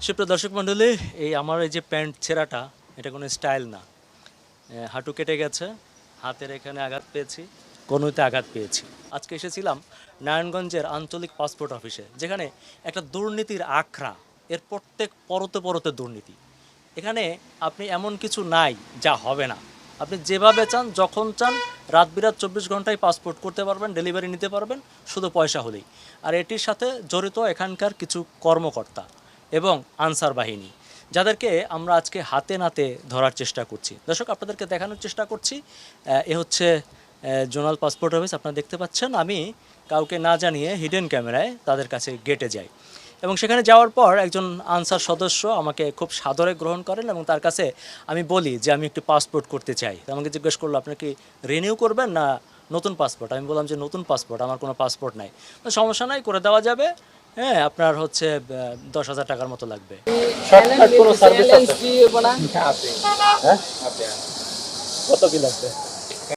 সুপ্রিয় দর্শক মণ্ডলী, আমার এই যে প্যান্ট ছেঁড়াটা, এটা কোনো স্টাইল না। হাঁটু কেটে গেছে, হাতের এখানে আঘাত পেয়েছি, কনুইতে আঘাত পেয়েছি। আজকে এসেছিলাম নারায়ণগঞ্জের আঞ্চলিক পাসপোর্ট অফিসে, যেখানে একটা দুর্নীতির আখড়া। এর প্রত্যেক পরতে পরতে দুর্নীতি। এখানে আপনি এমন কিছু নাই যা হবে না। আপনি যেভাবে চান, যখন চান, রাত বিরাত 24 ঘন্টায় পাসপোর্ট করতে পারবেন, ডেলিভারি নিতে পারবেন, শুধু পয়সা হলেই। আর এটির সাথে জড়িত এখানকার কিছু কর্মকর্তা এবং আনসার বাহিনী, যাদেরকে আমরা আজকে হাতে নাতে ধরার চেষ্টা করছি। দর্শক, আপনাদেরকে দেখানোর চেষ্টা করছি। এ হচ্ছে জোনাল পাসপোর্ট অফিস। আপনারা দেখতে পাচ্ছেন, আমি কাউকে না জানিয়ে হিডেন ক্যামেরায় তাদের কাছে গেটে যাই এবং সেখানে যাওয়ার পর একজন আনসার সদস্য আমাকে খুব সাদরে গ্রহণ করেন এবং তার কাছে আমি বলি যে আমি একটু পাসপোর্ট করতে চাই। তো আমাকে জিজ্ঞেস করলো, আপনি কি রিনিউ করবেন না নতুন পাসপোর্ট? আমি বললাম যে নতুন পাসপোর্ট, আমার কোনো পাসপোর্ট নাই। সমস্যা নাই, করে দেওয়া যাবে। হ্যাঁ, আপনার হচ্ছে 10,000 টাকার মতো লাগবে। শর্টকাট কোনো সার্ভিস আছে? আছে। হ্যাঁ আছে। কত কি লাগবে?